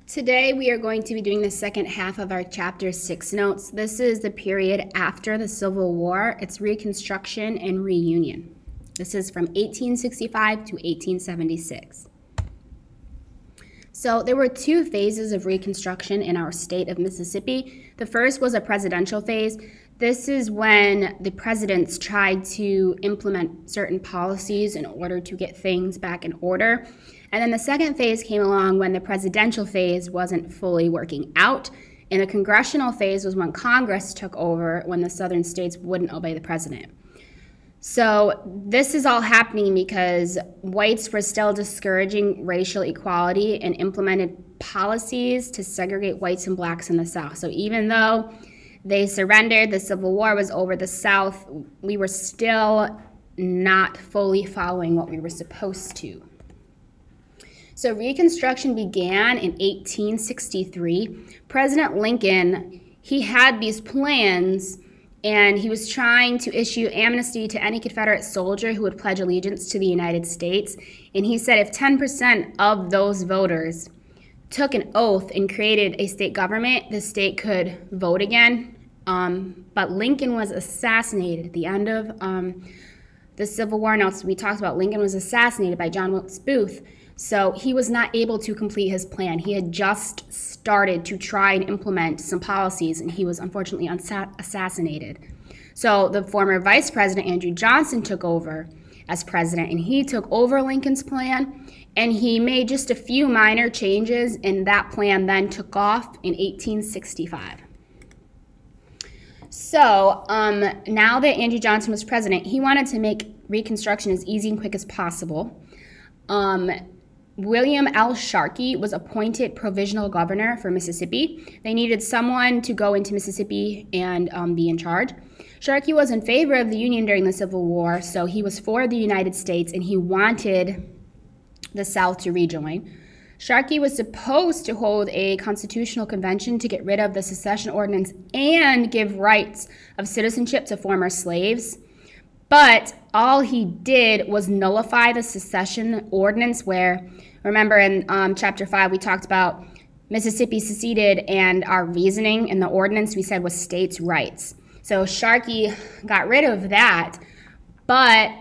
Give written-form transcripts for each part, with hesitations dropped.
Today we are going to be doing the second half of our Chapter 6 notes. This is the period after the Civil War. It's Reconstruction and Reunion. This is from 1865 to 1876. So there were two phases of Reconstruction in our state of Mississippi. The first was a presidential phase. This is when the presidents tried to implement certain policies in order to get things back in order. And then the second phase came along when the presidential phase wasn't fully working out. And the congressional phase was when Congress took over, when the southern states wouldn't obey the president. So this is all happening because whites were still discouraging racial equality and implemented policies to segregate whites and blacks in the South. So even though they surrendered, the Civil War was over, the South, we were still not fully following what we were supposed to. So Reconstruction began in 1863. President Lincoln, he had these plans, and he was trying to issue amnesty to any Confederate soldier who would pledge allegiance to the United States. And he said if 10% of those voters took an oath and created a state government, the state could vote again. But Lincoln was assassinated at the end of the Civil War. Notes we talked about Lincoln was assassinated by John Wilkes Booth. So he was not able to complete his plan. He had just started to try and implement some policies, and he was unfortunately assassinated. So the former Vice President, Andrew Johnson, took over as president, and he took over Lincoln's plan, and he made just a few minor changes, and that plan then took off in 1865. So now that Andrew Johnson was president, he wanted to make Reconstruction as easy and quick as possible. William L. Sharkey was appointed provisional governor for Mississippi. They needed someone to go into Mississippi and be in charge. Sharkey was in favor of the Union during the Civil War, so he was for the United States, and he wanted the South to rejoin. Sharkey was supposed to hold a constitutional convention to get rid of the secession ordinance and give rights of citizenship to former slaves. But all he did was nullify the secession ordinance where, remember in Chapter 5, we talked about Mississippi seceded, and our reasoning in the ordinance we said was states' rights. So Sharkey got rid of that, but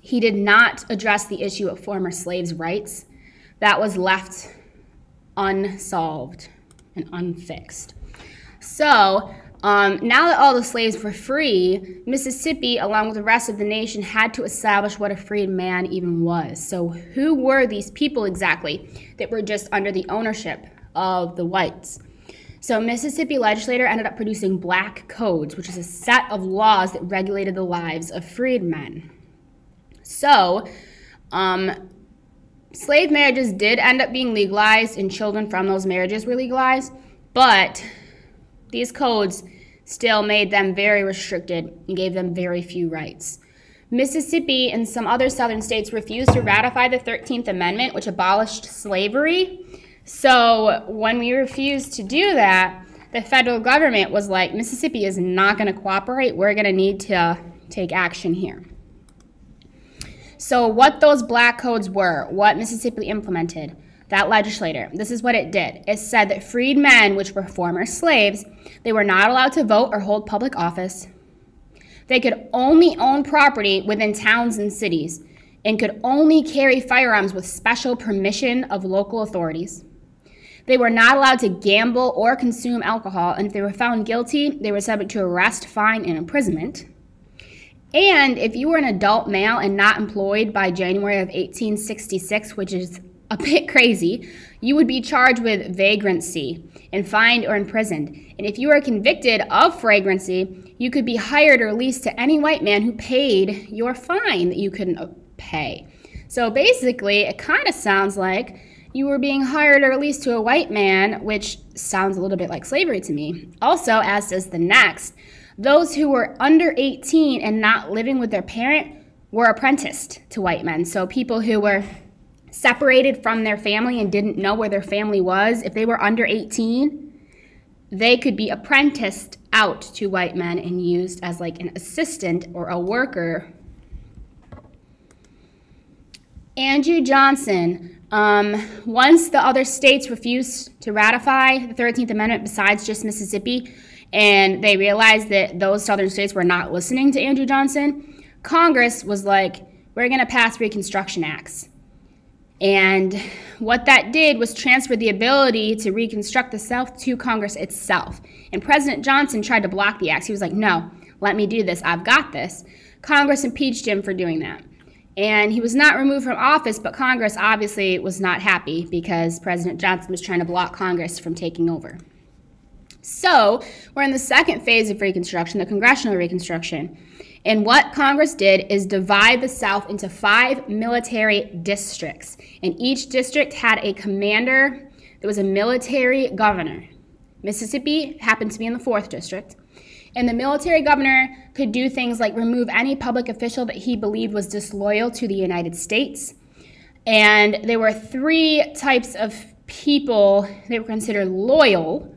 he did not address the issue of former slaves' rights. That was left unsolved and unfixed. So now that all the slaves were free, Mississippi, along with the rest of the nation, had to establish what a freed man even was. So who were these people exactly that were just under the ownership of the whites? So Mississippi legislature ended up producing black codes, which is a set of laws that regulated the lives of freed men. So slave marriages did end up being legalized, and children from those marriages were legalized, but these codes still made them very restricted and gave them very few rights. Mississippi and some other southern states refused to ratify the 13th Amendment, which abolished slavery. So when we refused to do that, the federal government was like, Mississippi is not going to cooperate. We're going to need to take action here. So what those black codes were, what Mississippi implemented, that legislator, this is what it did. It said that freed men, which were former slaves, they were not allowed to vote or hold public office. They could only own property within towns and cities and could only carry firearms with special permission of local authorities. They were not allowed to gamble or consume alcohol, and if they were found guilty, they were subject to arrest, fine, and imprisonment. And if you were an adult male and not employed by January of 1866, which is a bit crazy, you would be charged with vagrancy and fined or imprisoned. And if you were convicted of flagrancy, you could be hired or leased to any white man who paid your fine that you couldn't pay. So basically, it kind of sounds like you were being hired or leased to a white man, which sounds a little bit like slavery to me. Also, as does the next, those who were under 18 and not living with their parent were apprenticed to white men. So people who were separated from their family and didn't know where their family was, if they were under 18, they could be apprenticed out to white men and used as like an assistant or a worker. Andrew Johnson Once the other states refused to ratify the 13th Amendment besides just Mississippi, and they realized that those southern states were not listening to Andrew Johnson, Congress was like, we're going to pass Reconstruction Acts. And what that did was transfer the ability to reconstruct the South to Congress itself. And President Johnson tried to block the acts. He was like, no, let me do this. I've got this. Congress impeached him for doing that. And he was not removed from office, but Congress obviously was not happy because President Johnson was trying to block Congress from taking over. So we're in the second phase of Reconstruction, the Congressional Reconstruction. And what Congress did is divide the South into 5 military districts. And each district had a commander that was a military governor. Mississippi happened to be in the 4th district. And the military governor could do things like remove any public official that he believed was disloyal to the United States. And there were 3 types of people that were considered loyal,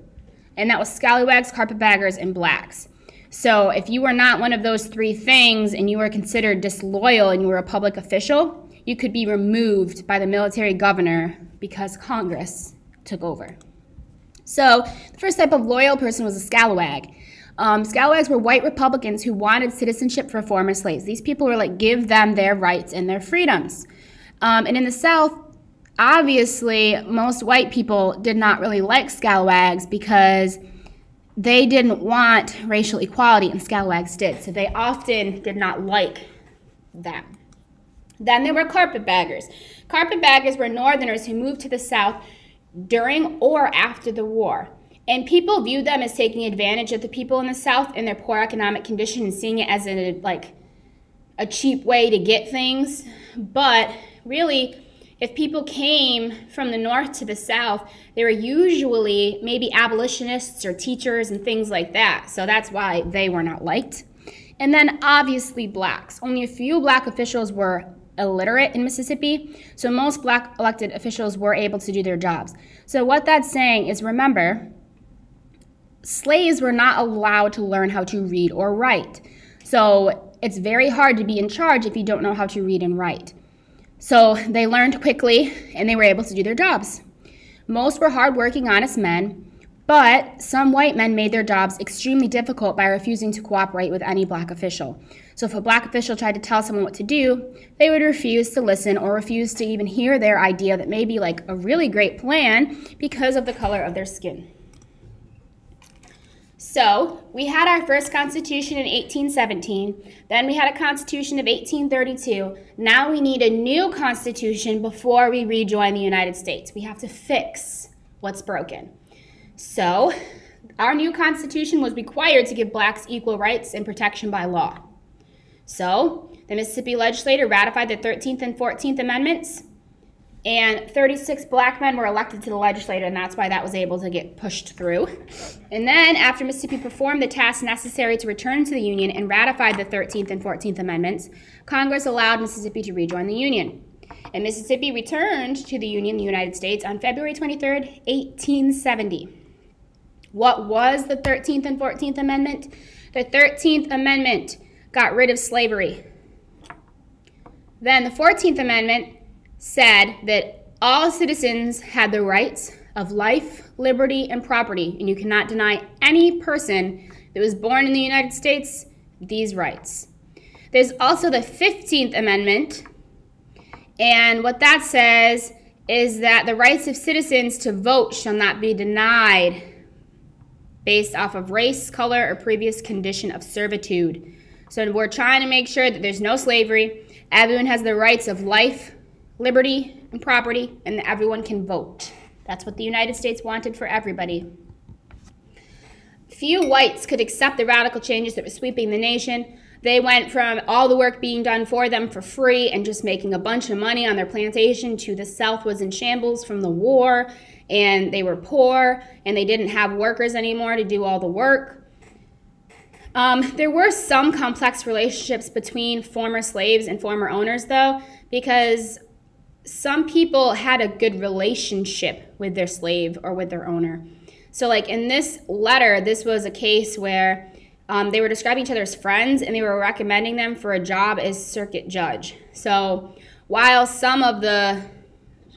and that was scalawags, carpetbaggers, and blacks. So if you were not one of those 3 things and you were considered disloyal and you were a public official, you could be removed by the military governor because Congress took over. So the first type of loyal person was a scalawag. Scalawags were white Republicans who wanted citizenship for former slaves. These people were like, give them their rights and their freedoms. And in the South, obviously, most white people did not really like scalawags because they didn't want racial equality, and scalawags did. So they often did not like them. Then there were carpetbaggers. Carpetbaggers were Northerners who moved to the South during or after the war. And people viewed them as taking advantage of the people in the South and their poor economic condition and seeing it as a cheap way to get things. But really, if people came from the North to the South, they were usually maybe abolitionists or teachers and things like that. So that's why they were not liked. And then obviously blacks. Only a few black officials were illiterate in Mississippi, so most black elected officials were able to do their jobs. So what that's saying is, remember, slaves were not allowed to learn how to read or write. So it's very hard to be in charge if you don't know how to read and write. So they learned quickly, and they were able to do their jobs. Most were hardworking, honest men, but some white men made their jobs extremely difficult by refusing to cooperate with any black official. So if a black official tried to tell someone what to do, they would refuse to listen or refuse to even hear their idea that may be like a really great plan because of the color of their skin. So we had our first Constitution in 1817, then we had a Constitution of 1832. Now we need a new Constitution before we rejoin the United States. We have to fix what's broken. So our new Constitution was required to give blacks equal rights and protection by law. So the Mississippi legislature ratified the 13th and 14th Amendments, and 36 black men were elected to the legislature, and that's why that was able to get pushed through. And then after Mississippi performed the tasks necessary to return to the Union and ratified the 13th and 14th Amendments, Congress allowed Mississippi to rejoin the Union. And Mississippi returned to the Union, the United States, on February 23rd, 1870. What was the 13th and 14th Amendment? The 13th Amendment got rid of slavery. Then the 14th Amendment said that all citizens had the rights of life, liberty, and property, and you cannot deny any person that was born in the United States these rights. There's also the 15th Amendment, and what that says is that the rights of citizens to vote shall not be denied based off of race, color, or previous condition of servitude. So we're trying to make sure that there's no slavery. Everyone has the rights of life, liberty, and property, and that everyone can vote. That's what the United States wanted for everybody. Few whites could accept the radical changes that were sweeping the nation. They went from all the work being done for them for free and just making a bunch of money on their plantation to the South was in shambles from the war, and they were poor, and they didn't have workers anymore to do all the work. There were some complex relationships between former slaves and former owners, though, because some people had a good relationship with their slave or with their owner. So like in this letter, this was a case where they were describing each other as friends, and they were recommending them for a job as circuit judge. So while some of the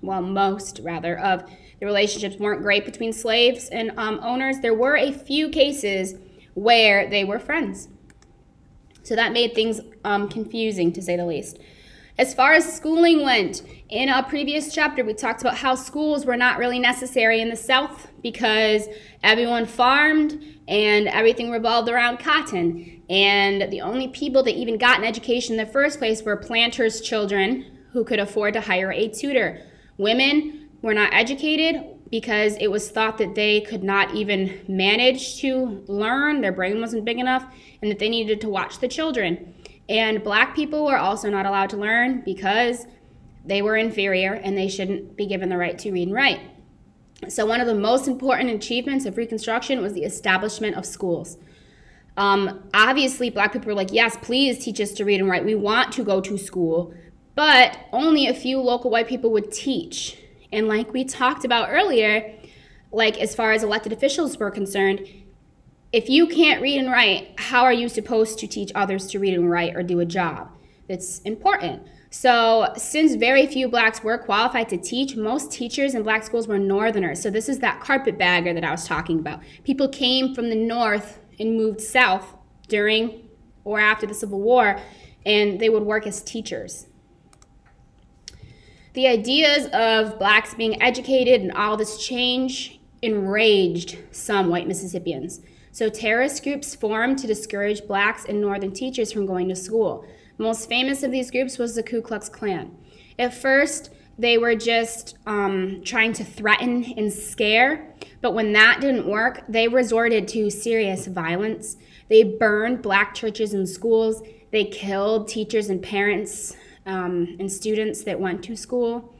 most rather, of the relationships weren't great between slaves and owners. There were a few cases where they were friends. So that made things confusing, to say the least. As far as schooling went, in a previous chapter, we talked about how schools were not really necessary in the South because everyone farmed and everything revolved around cotton. And the only people that even got an education in the first place were planters' children who could afford to hire a tutor. Women were not educated because it was thought that they could not even manage to learn, their brain wasn't big enough, and that they needed to watch the children. And black people were also not allowed to learn because they were inferior and they shouldn't be given the right to read and write. So one of the most important achievements of Reconstruction was the establishment of schools. Obviously, black people were like, yes, please teach us to read and write. We want to go to school. But only a few local white people would teach. And like we talked about earlier, like as far as elected officials were concerned, if you can't read and write, how are you supposed to teach others to read and write or do a job? That's important. So since very few blacks were qualified to teach, most teachers in black schools were Northerners. So this is that carpetbagger that I was talking about. People came from the North and moved south during or after the Civil War, and they would work as teachers. The ideas of blacks being educated and all this change enraged some white Mississippians. So terrorist groups formed to discourage blacks and Northern teachers from going to school. The most famous of these groups was the Ku Klux Klan. At first, they were just trying to threaten and scare, but when that didn't work, they resorted to serious violence. They burned black churches and schools. They killed teachers and parents and students that went to school.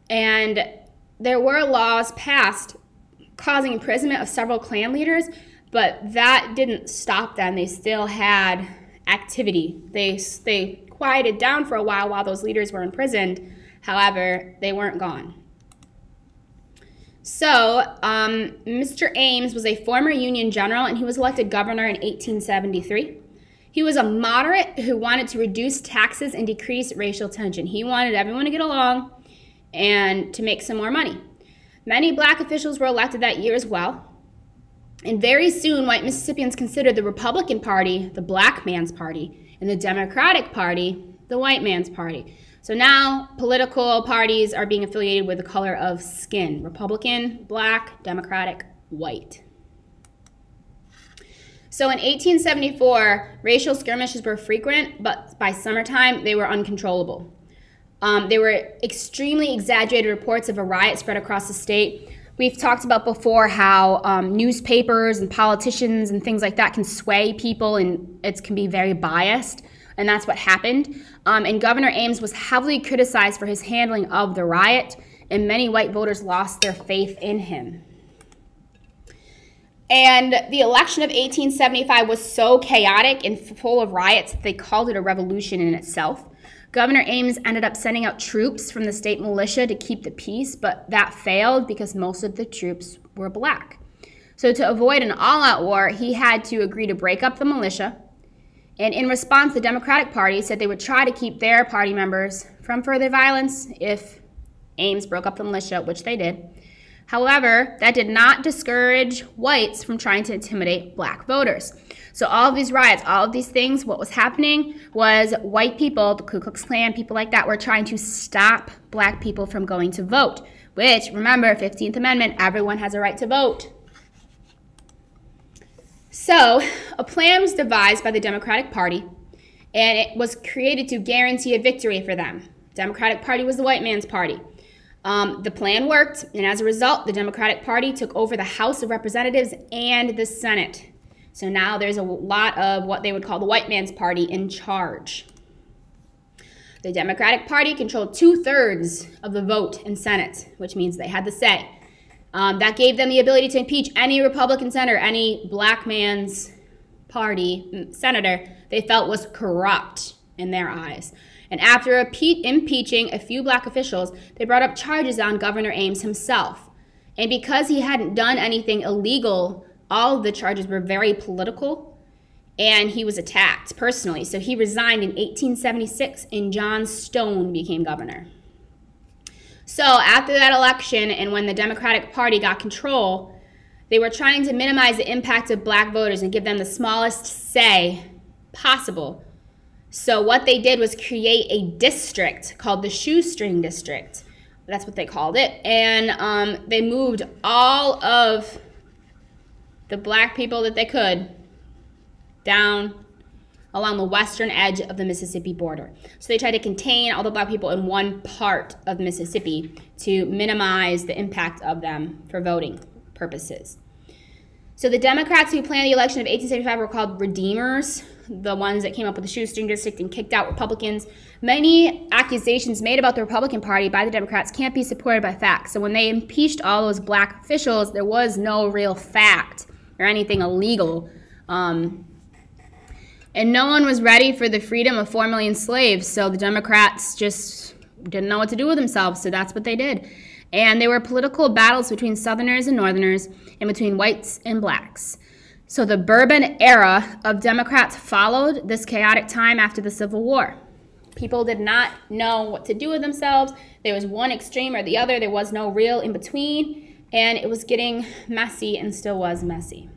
And there were laws passed causing imprisonment of several Klan leaders, but that didn't stop them. They still had activity. They quieted down for a while those leaders were imprisoned. However, they weren't gone. So, Mr. Ames was a former Union general, and he was elected governor in 1873. He was a moderate who wanted to reduce taxes and decrease racial tension. He wanted everyone to get along and to make some more money. Many black officials were elected that year as well. And very soon, white Mississippians considered the Republican Party the black man's party, and the Democratic Party the white man's party. So now political parties are being affiliated with the color of skin: Republican, black, Democratic, white. So in 1874, racial skirmishes were frequent, but by summertime, they were uncontrollable. There were extremely exaggerated reports of a riot spread across the state. We've talked about before how newspapers and politicians and things like that can sway people, and it can be very biased, and that's what happened. And Governor Ames was heavily criticized for his handling of the riot, and many white voters lost their faith in him. And the election of 1875 was so chaotic and full of riots that they called it a revolution in itself. Governor Ames ended up sending out troops from the state militia to keep the peace, but that failed because most of the troops were black. So to avoid an all-out war, he had to agree to break up the militia. And in response, the Democratic Party said they would try to keep their party members from further violence if Ames broke up the militia, which they did. However, that did not discourage whites from trying to intimidate black voters. So all of these riots, all of these things, what was happening was white people, the Ku Klux Klan, people like that, were trying to stop black people from going to vote, which, remember, 15th Amendment, everyone has a right to vote. So a plan was devised by the Democratic Party, and it was created to guarantee a victory for them. The Democratic Party was the white man's party. The plan worked, and as a result, the Democratic Party took over the House of Representatives and the Senate. So now there's a lot of what they would call the white man's party in charge. The Democratic Party controlled 2/3 of the vote in Senate, which means they had the say. That gave them the ability to impeach any Republican senator, any black man's party senator they felt was corrupt in their eyes. And after impeaching a few black officials, they brought up charges on Governor Ames himself. And because he hadn't done anything illegal, all of the charges were very political, and he was attacked personally. So he resigned in 1876, and John Stone became governor. So after that election, and when the Democratic Party got control, they were trying to minimize the impact of black voters and give them the smallest say possible. So what they did was create a district called the Shoestring District. That's what they called it. And they moved all of the black people that they could down along the western edge of the Mississippi border. So they tried to contain all the black people in one part of Mississippi to minimize the impact of them for voting purposes. So the Democrats who planned the election of 1875 were called Redeemers, the ones that came up with the Shoestring District and kicked out Republicans. Many accusations made about the Republican Party by the Democrats can't be supported by facts. So when they impeached all those black officials, there was no real fact or anything illegal. And no one was ready for the freedom of 4 million slaves, so the Democrats just didn't know what to do with themselves, so that's what they did. And there were political battles between Southerners and Northerners and between whites and blacks. So the Bourbon era of Democrats followed this chaotic time after the Civil War. People did not know what to do with themselves. There was one extreme or the other. There was no real in between, and it was getting messy and still was messy.